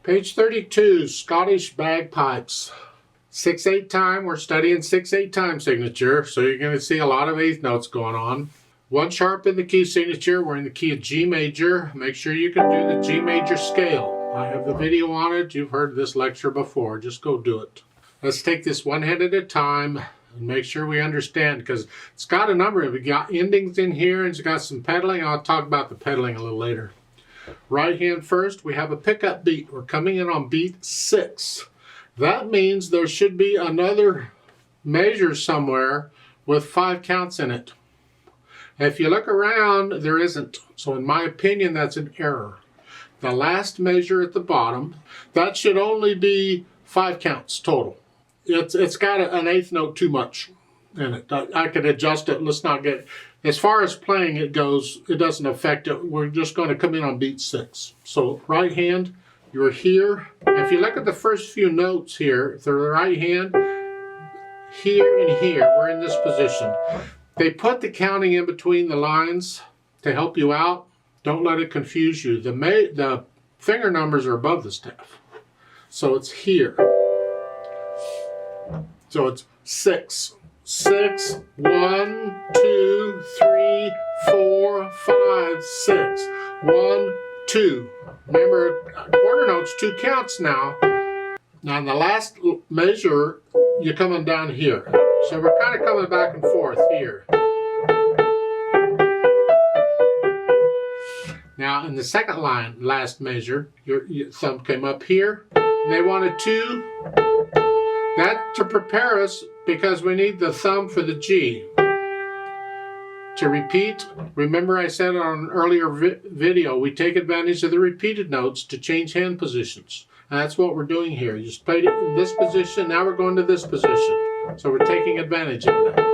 Page 32, Scottish Bagpipes. 6/8 time, we're studying 6/8 time signature, so you're going to see a lot of eighth notes going on. One sharp in the key signature, we're in the key of G major. Make sure you can do the G major scale. I have the video on it, you've heard this lecture before, just go do it. Let's take this one hand at a time and make sure we understand, because it's got a number of, we got endings in here and it's got some pedaling. I'll talk about the pedaling a little later. Right hand first, we have a pickup beat. We're coming in on beat 6. That means there should be another measure somewhere with 5 counts in it. If you look around, there isn't. So in my opinion, that's an error. The last measure at the bottom, that should only be 5 counts total. It's got an eighth note too much in it. I could adjust it. Let's not get, as far as playing it goes, it doesn't affect it. We're just going to come in on beat 6. So right hand, you're here. If you look at the first few notes here, the right hand, here and here, we're in this position. They put the counting in between the lines to help you out. Don't let it confuse you. The finger numbers are above the staff. So it's here. So it's 6. 6, 1, 2, 3, 4, 5, 6. 1, 2. Remember, quarter notes, 2 counts now. Now in the last measure, you're coming down here. So we're kind of coming back and forth here. Now in the second line, last measure, your thumb came up here. And they wanted 2. That to prepare us, because we need the thumb for the G. To repeat, remember I said on an earlier video, we take advantage of the repeated notes to change hand positions. And that's what we're doing here. You just played it in this position, now we're going to this position. So we're taking advantage of that.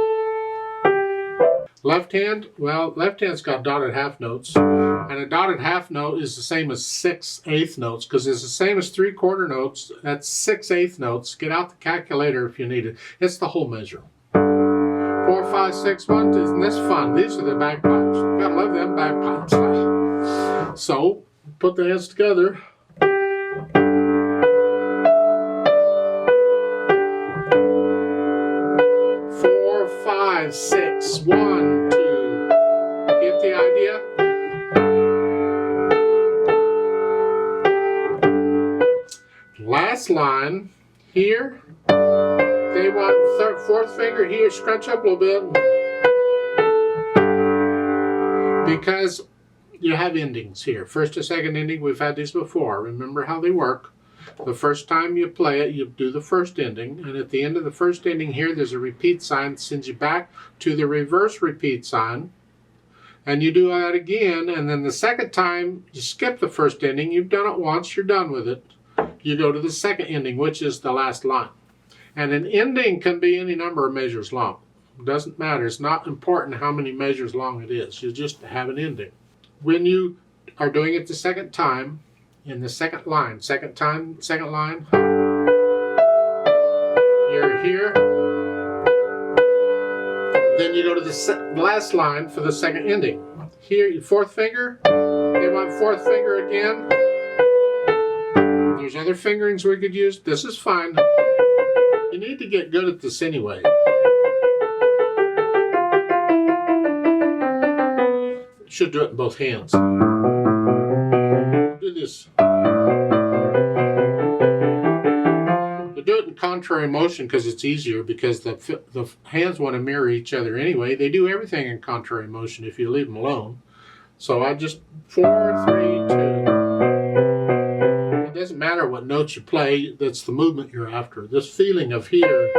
Left hand, well, left hand's got dotted half notes. And a dotted half note is the same as 6/8 notes, because it's the same as 3/4 notes. That's 6/8 notes. Get out the calculator if you need it. It's the whole measure. 4, 5, 6, 1, 2. Isn't this fun? These are the bagpipes. You gotta love them bagpipes. So, put the hands together. 4, 5, 6, 1, 2. Get the idea? Last line here. They want fourth finger here, scrunch up a little bit. Because you have endings here. First and second ending, we've had these before. Remember how they work. The first time you play it, you do the first ending. And at the end of the first ending here, there's a repeat sign that sends you back to the reverse repeat sign. And you do that again. And then the second time, you skip the first ending. You've done it once, you're done with it. You go to the second ending, which is the last line. And an ending can be any number of measures long. It doesn't matter. It's not important how many measures long it is. You just have an ending. When you are doing it the second time, in the second line, second line, you're here. Then you go to the last line for the second ending. Here, your fourth finger. They want fourth finger again. There's other fingerings we could use. This is fine. You need to get good at this anyway. Should do it in both hands. Do this. You do it in contrary motion because it's easier, because the hands want to mirror each other anyway. They do everything in contrary motion if you leave them alone. So I just 4, 3, 2. It doesn't matter what notes you play, that's the movement you're after. This feeling of here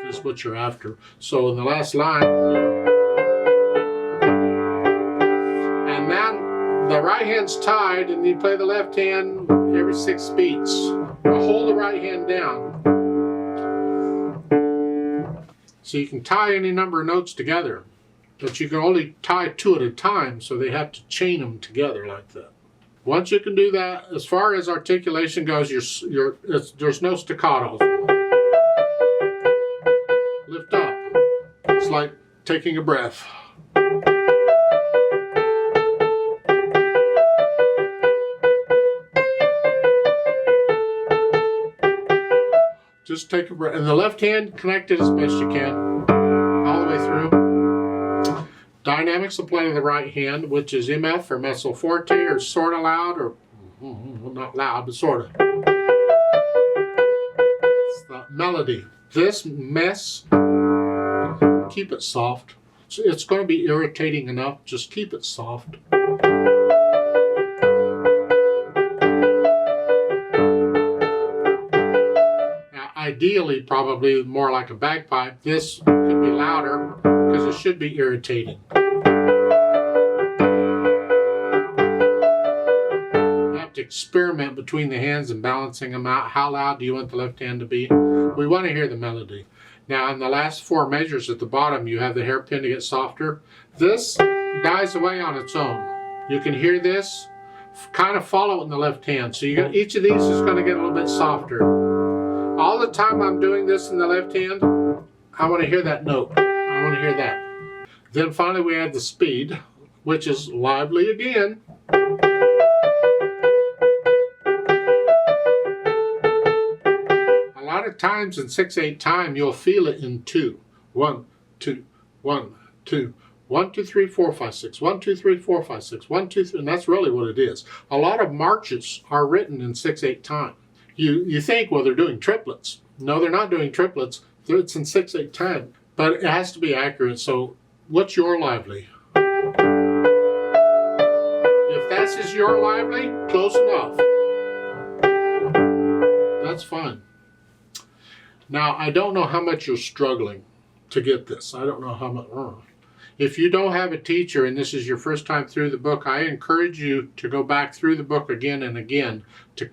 is what you're after. So in the last line, and now the right hand's tied, and you play the left hand every 6 beats. Now hold the right hand down. So you can tie any number of notes together, but you can only tie 2 at a time, so they have to chain them together like that. Once you can do that, as far as articulation goes, there's no staccato. Lift up. It's like taking a breath. just take a breath. And the left hand, connect it as best you can, all the way through. Dynamics will play to the right hand, which is MF or mezzo forte or sort of loud, or well, not loud, but sort of. It's the melody. This mess, keep it soft. It's going to be irritating enough. Just keep it soft. Now, ideally, probably more like a bagpipe. This could be louder because it should be irritating. You have to experiment between the hands and balancing them out. How loud do you want the left hand to be? We want to hear the melody. Now, in the last 4 measures at the bottom, you have the hairpin to get softer. This dies away on its own. You can hear this, kind of follow it in the left hand. So you got each of these is going to get a little bit softer. All the time I'm doing this in the left hand, I want to hear that note. I want to hear that. Then finally we add the speed, which is lively again. A lot of times in 6/8 time, you'll feel it in 2. 1, 2, 1, 2, 1, 2, 3, 4, 5, 6. 1, 2, 3, 4, 5, 6. 1, 2, 3, and that's really what it is. A lot of marches are written in 6/8 time. You think, well, they're doing triplets. No, they're not doing triplets. It's in 6/8 time, but it has to be accurate. So, what's your lively? If that's just your lively, close enough. That's fine. Now, I don't know how much you're struggling to get this. I don't know how much. If you don't have a teacher and this is your first time through the book, I encourage you to go back through the book again and again to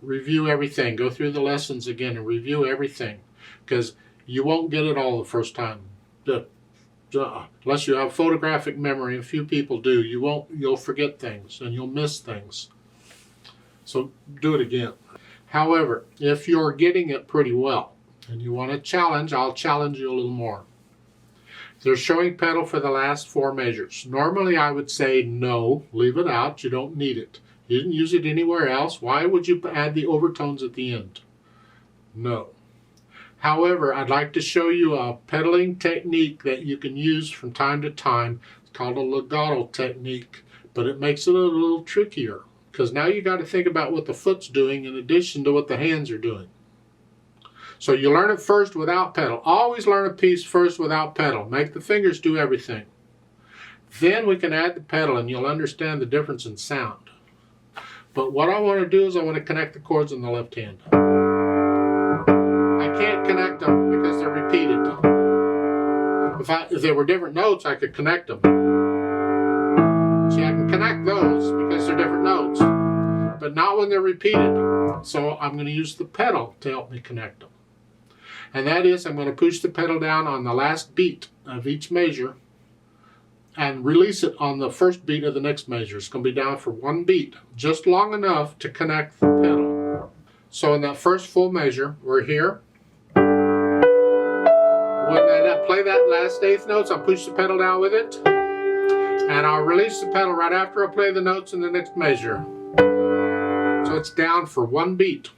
review everything. Go through the lessons again and review everything, because you won't get it all the first time. Unless you have photographic memory, a few people do. You'll forget things and you'll miss things. So do it again. However, if you're getting it pretty well and you want a challenge, I'll challenge you a little more. There's showing pedal for the last 4 measures. Normally I would say no, leave it out, you don't need it. You didn't use it anywhere else. Why would you add the overtones at the end? No. However, I'd like to show you a pedaling technique that you can use from time to time. It's called a legato technique, but it makes it a little trickier because now you got to think about what the foot's doing in addition to what the hands are doing. So you learn it first without pedal. Always learn a piece first without pedal. Make the fingers do everything. Then we can add the pedal and you'll understand the difference in sound. But what I want to do is I want to connect the chords on the left hand. I can't connect them because they're repeated. If they were different notes, I could connect them. See, I can connect those because they're different notes, but not when they're repeated. So I'm going to use the pedal to help me connect them. And that is, I'm going to push the pedal down on the last beat of each measure and release it on the first beat of the next measure. It's going to be down for 1 beat, just long enough to connect the pedal. So in that first full measure, we're here. When I play that last 8th notes, I'll push the pedal down with it. And I'll release the pedal right after I play the notes in the next measure. So it's down for 1 beat.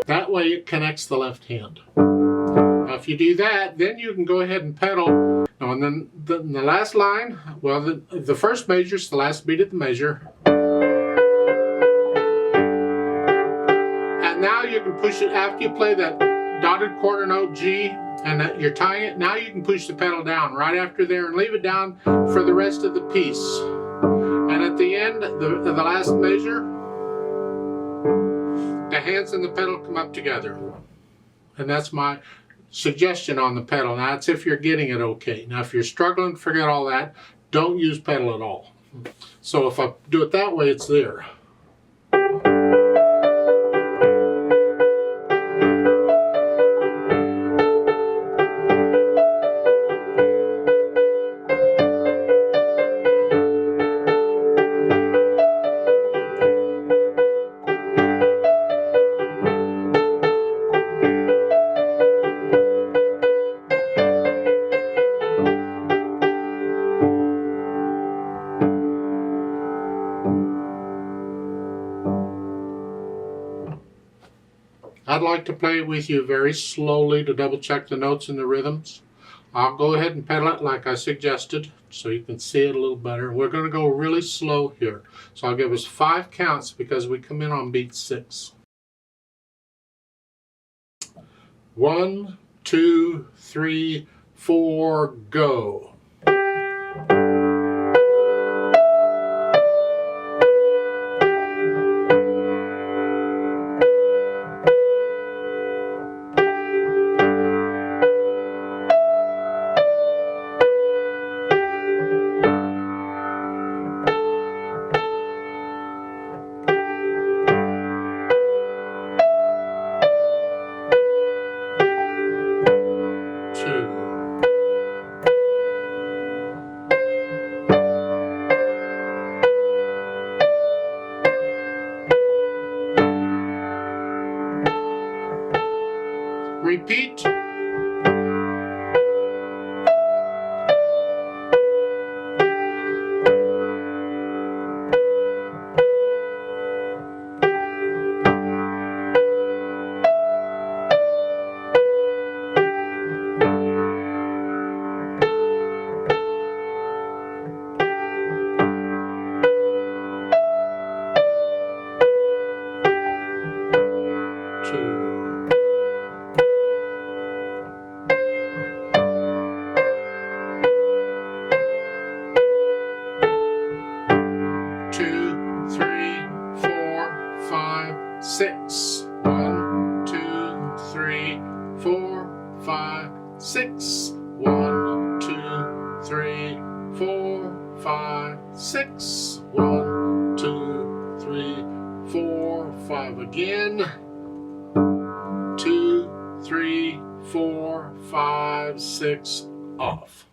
That way it connects the left hand. Now if you do that, then you can go ahead and pedal. Now, and then the last line, well, the first measure is the last beat of the measure. And now you can push it after you play that dotted quarter note G and that you're tying it. Now you can push the pedal down right after there and leave it down for the rest of the piece. And at the end, the last measure, the hands and the pedal come up together. And that's my suggestion on the pedal. Now that's if you're getting it okay. Now if you're struggling, forget all that. Don't use pedal at all. So if I do it that way, it's there. I'd like to play it with you very slowly to double check the notes and the rhythms. I'll go ahead and pedal it like I suggested so you can see it a little better. We're going to go really slow here. So I'll give us 5 counts because we come in on beat 6. 1, 2, 3, 4, go. 2. Repeat. 6. 1, 2, 3, 4, 5, 6. 1, 2, 3, 4, 5, 6. 1, 2, 3, 4, 5 again. 2, 3, 4, 5, 6 off.